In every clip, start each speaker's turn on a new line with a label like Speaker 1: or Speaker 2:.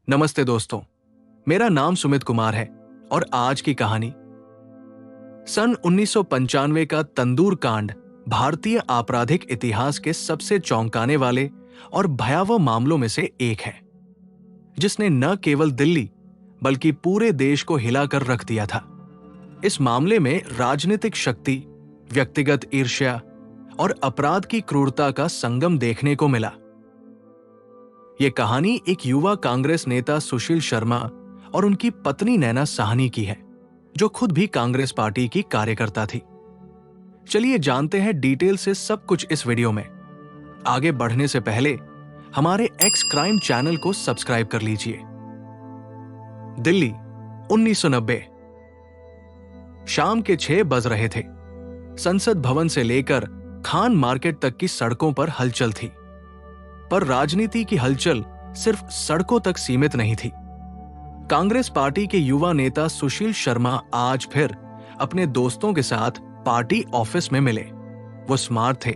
Speaker 1: नमस्ते दोस्तों, मेरा नाम सुमित कुमार है और आज की कहानी सन 1995 का तंदूर कांड भारतीय आपराधिक इतिहास के सबसे चौंकाने वाले और भयावह मामलों में से एक है, जिसने न केवल दिल्ली बल्कि पूरे देश को हिलाकर रख दिया था। इस मामले में राजनीतिक शक्ति, व्यक्तिगत ईर्ष्या और अपराध की क्रूरता का संगम देखने को मिला। यह कहानी एक युवा कांग्रेस नेता सुशील शर्मा और उनकी पत्नी नैना साहनी की है, जो खुद भी कांग्रेस पार्टी की कार्यकर्ता थी। चलिए जानते हैं डिटेल से सब कुछ इस वीडियो में। आगे बढ़ने से पहले हमारे एक्स क्राइम चैनल को सब्सक्राइब कर लीजिए। दिल्ली 1990। शाम के 6 बज रहे थे। संसद भवन से लेकर खान मार्केट तक की सड़कों पर हलचल थी। पर राजनीति की हलचल सिर्फ सड़कों तक सीमित नहीं थी। कांग्रेस पार्टी के युवा नेता सुशील शर्मा आज फिर अपने दोस्तों के साथ पार्टी ऑफिस में मिले। वो स्मार्ट थे,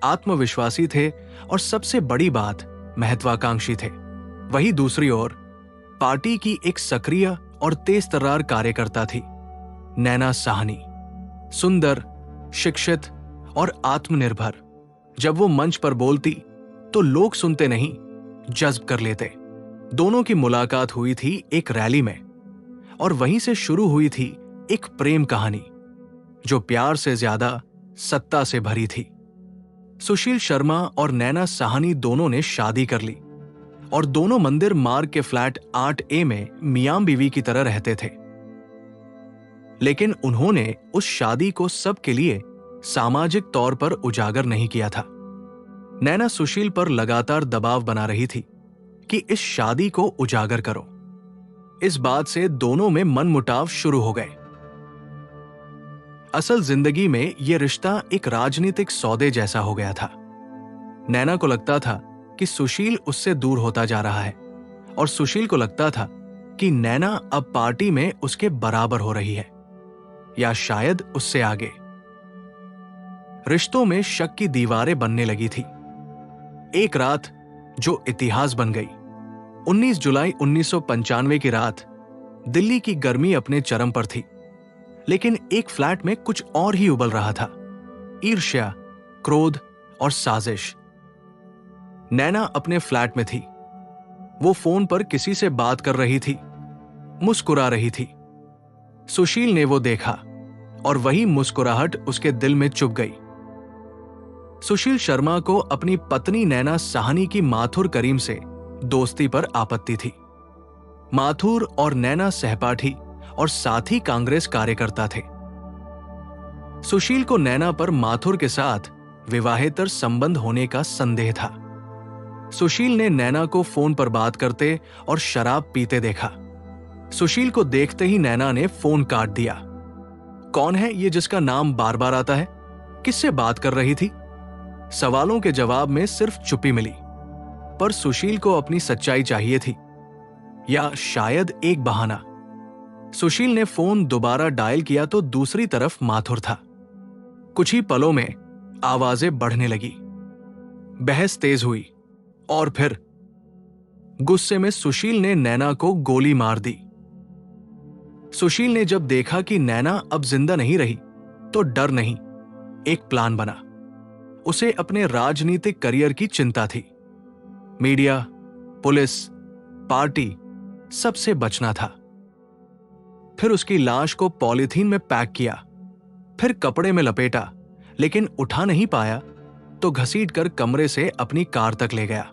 Speaker 1: आत्मविश्वासी थे और सबसे बड़ी बात, महत्वाकांक्षी थे। वहीं दूसरी ओर पार्टी की एक सक्रिय और तेज तर्रार कार्यकर्ता थी, नैना साहनी। सुंदर, शिक्षित और आत्मनिर्भर। जब वो मंच पर बोलती तो लोग सुनते नहीं, जज्ब कर लेते। दोनों की मुलाकात हुई थी एक रैली में, और वहीं से शुरू हुई थी एक प्रेम कहानी जो प्यार से ज्यादा सत्ता से भरी थी। सुशील शर्मा और नैना साहनी दोनों ने शादी कर ली और दोनों मंदिर मार्ग के फ्लैट 8A में मियां बीवी की तरह रहते थे। लेकिन उन्होंने उस शादी को सबके लिए सामाजिक तौर पर उजागर नहीं किया था। नैना सुशील पर लगातार दबाव बना रही थी कि इस शादी को उजागर करो। इस बात से दोनों में मनमुटाव शुरू हो गए। असल जिंदगी में यह रिश्ता एक राजनीतिक सौदे जैसा हो गया था। नैना को लगता था कि सुशील उससे दूर होता जा रहा है और सुशील को लगता था कि नैना अब पार्टी में उसके बराबर हो रही है, या शायद उससे आगे। रिश्तों में शक की दीवारें बनने लगी थी। एक रात जो इतिहास बन गई। 19 जुलाई 1995 की रात। दिल्ली की गर्मी अपने चरम पर थी, लेकिन एक फ्लैट में कुछ और ही उबल रहा था। ईर्ष्या, क्रोध और साजिश। नैना अपने फ्लैट में थी। वो फोन पर किसी से बात कर रही थी, मुस्कुरा रही थी। सुशील ने वो देखा और वही मुस्कुराहट उसके दिल में चुभ गई। सुशील शर्मा को अपनी पत्नी नैना साहनी की माथुर करीम से दोस्ती पर आपत्ति थी। माथुर और नैना सहपाठी और साथ ही कांग्रेस कार्यकर्ता थे। सुशील को नैना पर माथुर के साथ विवाहेतर संबंध होने का संदेह था। सुशील ने नैना को फोन पर बात करते और शराब पीते देखा। सुशील को देखते ही नैना ने फोन काट दिया। कौन है ये जिसका नाम बार बार आता है? किससे बात कर रही थी? सवालों के जवाब में सिर्फ चुप्पी मिली। पर सुशील को अपनी सच्चाई चाहिए थी, या शायद एक बहाना। सुशील ने फोन दोबारा डायल किया तो दूसरी तरफ माथुर था। कुछ ही पलों में आवाजें बढ़ने लगी। बहस तेज हुई और फिर गुस्से में सुशील ने नैना को गोली मार दी। सुशील ने जब देखा कि नैना अब जिंदा नहीं रही तो डर नहीं, एक प्लान बना। उसे अपने राजनीतिक करियर की चिंता थी। मीडिया, पुलिस, पार्टी, सबसे बचना था। फिर उसकी लाश को पॉलीथीन में पैक किया, फिर कपड़े में लपेटा, लेकिन उठा नहीं पाया तो घसीटकर कमरे से अपनी कार तक ले गया।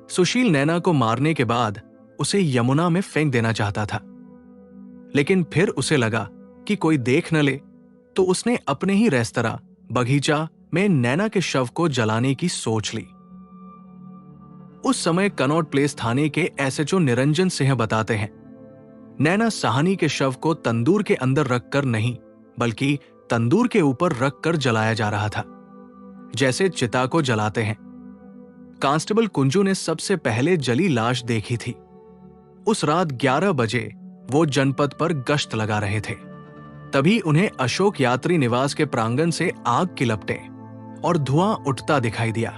Speaker 1: सुशील नैना को मारने के बाद उसे यमुना में फेंक देना चाहता था, लेकिन फिर उसे लगा कि कोई देख न ले, तो उसने अपने ही रेस्तरां बगीचा में नैना के शव को जलाने की सोच ली। उस समय कनॉट प्लेस थाने के एसएचओ निरंजन सिंह बताते हैं, नैना साहनी के शव को तंदूर के अंदर रखकर नहीं, बल्कि तंदूर के ऊपर रखकर जलाया जा रहा था, जैसे चिता को जलाते हैं। कांस्टेबल कुंजू ने सबसे पहले जली लाश देखी थी। उस रात 11 बजे वो जनपद पर गश्त लगा रहे थे। तभी उन्हें अशोक यात्री निवास के प्रांगण से आग की लपटें और धुआं उठता दिखाई दिया।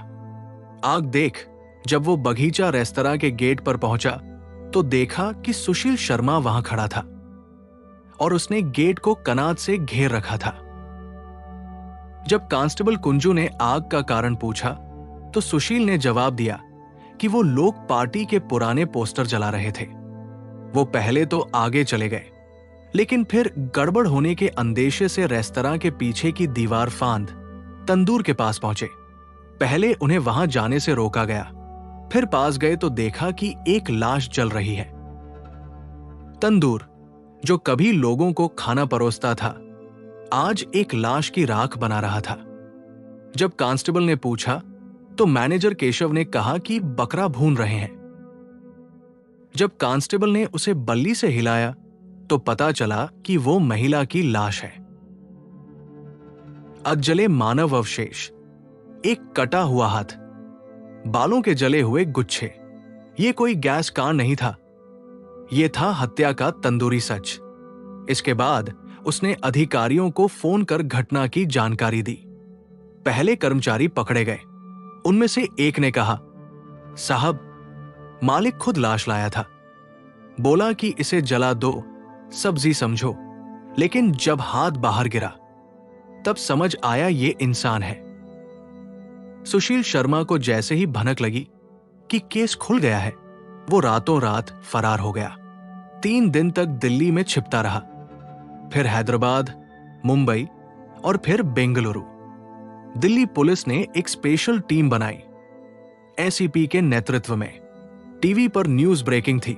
Speaker 1: आग देख जब वो बगीचा रेस्तरां के गेट पर पहुंचा तो देखा कि सुशील शर्मा वहां खड़ा था और उसने गेट को कनात से घेर रखा था। जब कांस्टेबल कुंजू ने आग का कारण पूछा तो सुशील ने जवाब दिया कि वो लोग पार्टी के पुराने पोस्टर जला रहे थे। वो पहले तो आगे चले गए, लेकिन फिर गड़बड़ होने के अंदेशे से रेस्तरां के पीछे की दीवार फांद तंदूर के पास पहुंचे। पहले उन्हें वहां जाने से रोका गया, फिर पास गए तो देखा कि एक लाश जल रही है। तंदूर, जो कभी लोगों को खाना परोसता था, आज एक लाश की राख बना रहा था। जब कांस्टेबल ने पूछा तो मैनेजर केशव ने कहा कि बकरा भून रहे हैं। जब कांस्टेबल ने उसे बल्ली से हिलाया तो पता चला कि वो महिला की लाश है। अधजले मानव अवशेष, एक कटा हुआ हाथ, बालों के जले हुए गुच्छे। ये कोई गैस कांड नहीं था, ये था हत्या का तंदूरी सच। इसके बाद उसने अधिकारियों को फोन कर घटना की जानकारी दी। पहले कर्मचारी पकड़े गए। उनमें से एक ने कहा, साहब, मालिक खुद लाश लाया था, बोला कि इसे जला दो, सब्जी समझो। लेकिन जब हाथ बाहर गिरा तब समझ आया ये इंसान है। सुशील शर्मा को जैसे ही भनक लगी कि केस खुल गया है, वो रातों रात फरार हो गया। 3 दिन तक दिल्ली में छिपता रहा, फिर हैदराबाद, मुंबई और फिर बेंगलुरु। दिल्ली पुलिस ने एक स्पेशल टीम बनाई। एसीपी के नेतृत्व में टीवी पर न्यूज ब्रेकिंग थी।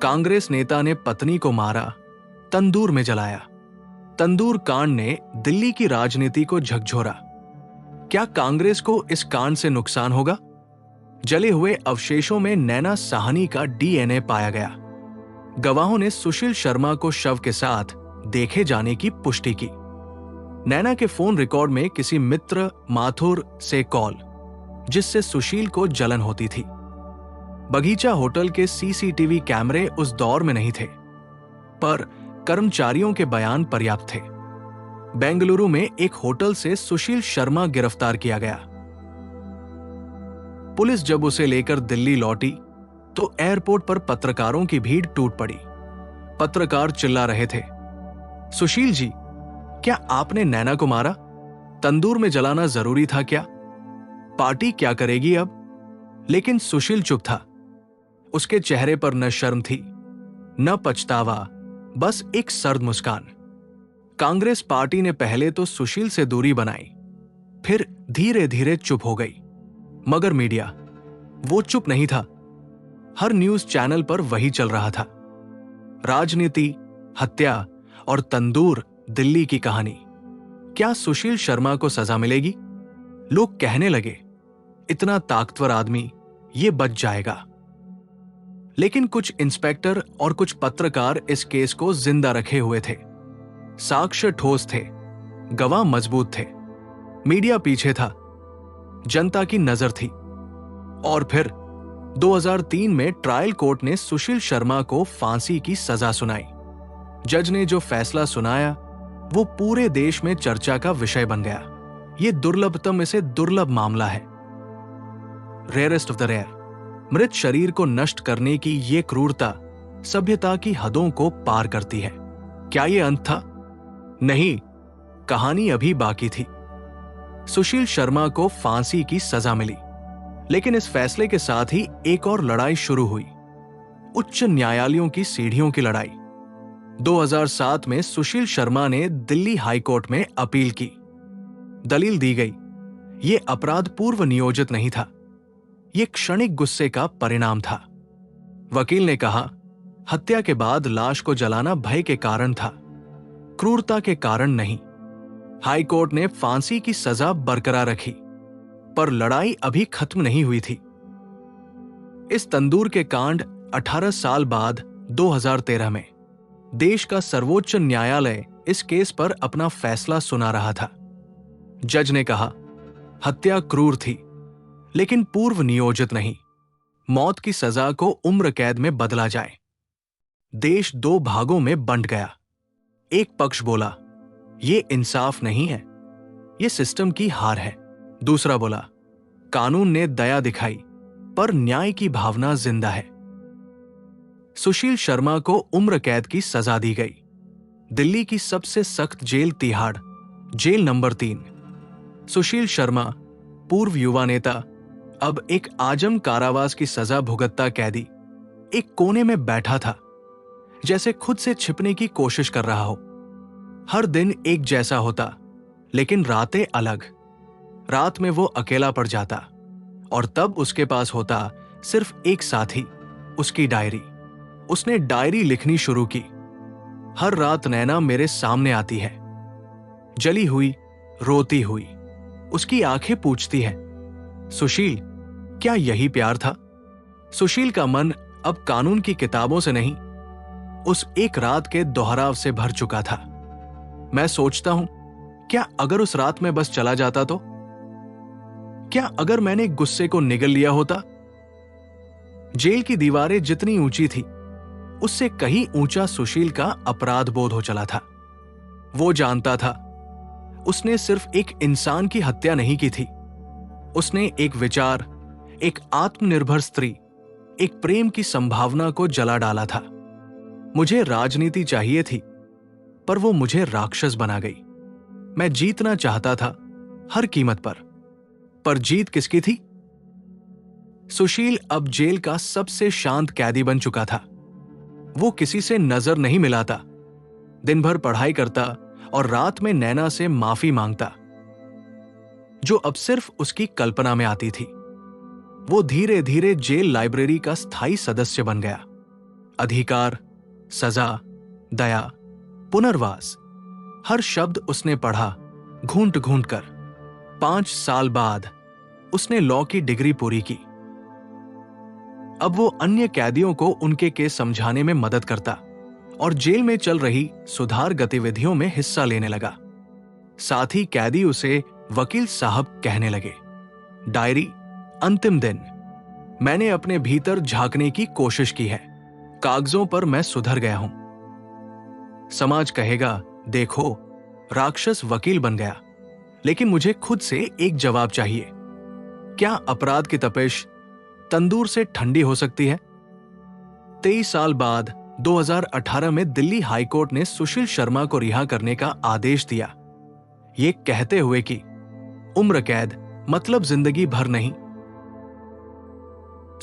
Speaker 1: कांग्रेस नेता ने पत्नी को मारा, तंदूर में जलाया। तंदूर कांड ने दिल्ली की राजनीति को झकझोरा। क्या कांग्रेस को इस कांड से नुकसान होगा? जले हुए अवशेषों में नैना साहनी का डीएनए पाया गया। गवाहों ने सुशील शर्मा को शव के साथ देखे जाने की पुष्टि की। नैना के फोन रिकॉर्ड में किसी मित्र माथुर से कॉल, जिससे सुशील को जलन होती थी। बगीचा होटल के सीसीटीवी कैमरे उस दौर में नहीं थे, पर कर्मचारियों के बयान पर्याप्त थे। बेंगलुरु में एक होटल से सुशील शर्मा गिरफ्तार किया गया। पुलिस जब उसे लेकर दिल्ली लौटी तो एयरपोर्ट पर पत्रकारों की भीड़ टूट पड़ी। पत्रकार चिल्ला रहे थे, सुशील जी, क्या आपने नैना को मारा? तंदूर में जलाना जरूरी था क्या? पार्टी क्या करेगी अब? लेकिन सुशील चुप था। उसके चेहरे पर न शर्म थी, न पछतावा, बस एक सर्द मुस्कान। कांग्रेस पार्टी ने पहले तो सुशील से दूरी बनाई, फिर धीरे धीरे चुप हो गई। मगर मीडिया, वो चुप नहीं था। हर न्यूज चैनल पर वही चल रहा था। राजनीति, हत्या और तंदूर दिल्ली की कहानी। क्या सुशील शर्मा को सजा मिलेगी? लोग कहने लगे, इतना ताकतवर आदमी, ये बच जाएगा। लेकिन कुछ इंस्पेक्टर और कुछ पत्रकार इस केस को जिंदा रखे हुए थे। साक्ष्य ठोस थे, गवाह मजबूत थे, मीडिया पीछे था, जनता की नजर थी। और फिर 2003 में ट्रायल कोर्ट ने सुशील शर्मा को फांसी की सजा सुनाई। जज ने जो फैसला सुनाया वो पूरे देश में चर्चा का विषय बन गया। ये दुर्लभतम में से दुर्लभ मामला है, रेयरेस्ट ऑफ द रेयर। मृत शरीर को नष्ट करने की ये क्रूरता सभ्यता की हदों को पार करती है। क्या ये अंत था? नहीं, कहानी अभी बाकी थी। सुशील शर्मा को फांसी की सजा मिली, लेकिन इस फैसले के साथ ही एक और लड़ाई शुरू हुई, उच्च न्यायालयों की सीढ़ियों की लड़ाई। 2007 में सुशील शर्मा ने दिल्ली हाईकोर्ट में अपील की। दलील दी गई, यह अपराध पूर्व नियोजित नहीं था, यह क्षणिक गुस्से का परिणाम था। वकील ने कहा, हत्या के बाद लाश को जलाना भय के कारण था, क्रूरता के कारण नहीं। हाईकोर्ट ने फांसी की सजा बरकरार रखी, पर लड़ाई अभी खत्म नहीं हुई थी। इस तंदूर के कांड 18 साल बाद 2013 में देश का सर्वोच्च न्यायालय इस केस पर अपना फैसला सुना रहा था। जज ने कहा, हत्या क्रूर थी, लेकिन पूर्व नियोजित नहीं। मौत की सजा को उम्र कैद में बदला जाए। देश 2 भागों में बंट गया। एक पक्ष बोला, यह इंसाफ नहीं है, यह सिस्टम की हार है। दूसरा बोला, कानून ने दया दिखाई, पर न्याय की भावना जिंदा है। सुशील शर्मा को उम्र कैद की सजा दी गई। दिल्ली की सबसे सख्त jail Tihar jail number 3। Sushil Sharma, पूर्व युवा नेता, अब एक आजम कारावास की सजा भुगतता कैदी एक कोने में बैठा था, जैसे खुद से छिपने की कोशिश कर रहा हो। हर दिन एक जैसा होता, लेकिन रातें अलग। रात में वो अकेला पड़ जाता और तब उसके पास होता सिर्फ एक साथी, उसकी डायरी। उसने डायरी लिखनी शुरू की। हर रात नैना मेरे सामने आती है, जली हुई, रोती हुई। उसकी आंखें पूछती हैं, सुशील, क्या यही प्यार था? सुशील का मन अब कानून की किताबों से नहीं, उस एक रात के दोहराव से भर चुका था। मैं सोचता हूं, क्या अगर उस रात में बस चला जाता तो? क्या अगर मैंने गुस्से को निगल लिया होता? जेल की दीवारें जितनी ऊंची थी, उससे कहीं ऊंचा सुशील का अपराध बोध हो चला था। वो जानता था, उसने सिर्फ एक इंसान की हत्या नहीं की थी, उसने एक विचार, एक आत्मनिर्भर स्त्री, एक प्रेम की संभावना को जला डाला था। मुझे राजनीति चाहिए थी, पर वो मुझे राक्षस बना गई। मैं जीतना चाहता था हर कीमत पर जीत किसकी थी? सुशील अब जेल का सबसे शांत कैदी बन चुका था। वो किसी से नजर नहीं मिलाता, दिन भर पढ़ाई करता और रात में नैना से माफी मांगता, जो अब सिर्फ उसकी कल्पना में आती थी। वो धीरे धीरे जेल लाइब्रेरी का स्थायी सदस्य बन गया। अधिकार, सजा, दया, पुनर्वास, हर शब्द उसने पढ़ा घूंट घूंट कर। 5 साल बाद उसने लॉ की डिग्री पूरी की। अब वो अन्य कैदियों को उनके केस समझाने में मदद करता और जेल में चल रही सुधार गतिविधियों में हिस्सा लेने लगा। साथ ही कैदी उसे वकील साहब कहने लगे। डायरी, अंतिम दिन। मैंने अपने भीतर झांकने की कोशिश की है। कागजों पर मैं सुधर गया हूं। समाज कहेगा, देखो, राक्षस वकील बन गया। लेकिन मुझे खुद से एक जवाब चाहिए। क्या अपराध की तपिश तंदूर से ठंडी हो सकती है? 23 साल बाद 2018 में दिल्ली हाईकोर्ट ने सुशील शर्मा को रिहा करने का आदेश दिया, ये कहते हुए कि उम्र कैद मतलब जिंदगी भर नहीं,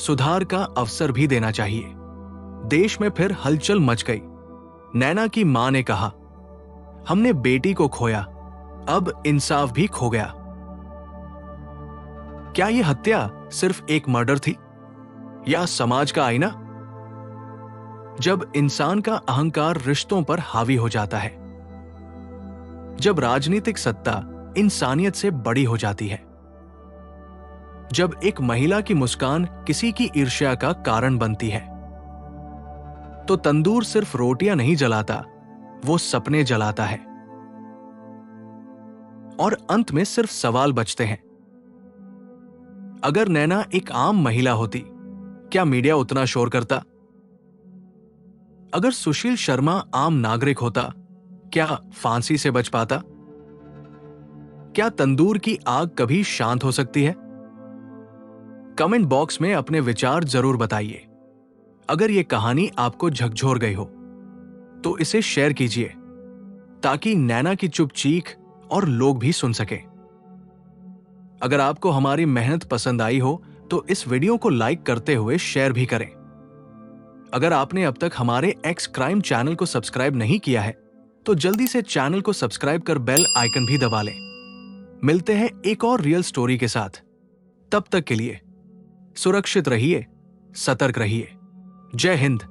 Speaker 1: सुधार का अवसर भी देना चाहिए। देश में फिर हलचल मच गई। नैना की मां ने कहा, हमने बेटी को खोया, अब इंसाफ भी खो गया। क्या यह हत्या सिर्फ एक मर्डर थी या समाज का आईना? जब इंसान का अहंकार रिश्तों पर हावी हो जाता है, जब राजनीतिक सत्ता इंसानियत से बड़ी हो जाती है, जब एक महिला की मुस्कान किसी की ईर्ष्या का कारण बनती है, तो तंदूर सिर्फ रोटियां नहीं जलाता, वो सपने जलाता है। और अंत में सिर्फ सवाल बचते हैं, अगर नैना एक आम महिला होती, क्या मीडिया उतना शोर करता? अगर सुशील शर्मा आम नागरिक होता, क्या फांसी से बच पाता? क्या तंदूर की आग कभी शांत हो सकती है? कमेंट बॉक्स में अपने विचार जरूर बताइए। अगर यह कहानी आपको झकझोर गई हो तो इसे शेयर कीजिए, ताकि नैना की चुप चीख और लोग भी सुन सके। अगर आपको हमारी मेहनत पसंद आई हो तो इस वीडियो को लाइक करते हुए शेयर भी करें। अगर आपने अब तक हमारे एक्स क्राइम चैनल को सब्सक्राइब नहीं किया है तो जल्दी से चैनल को सब्सक्राइब कर बेल आइकन भी दबा लें। मिलते हैं एक और रियल स्टोरी के साथ। तब तक के लिए सुरक्षित रहिए, सतर्क रहिए। जय हिंद।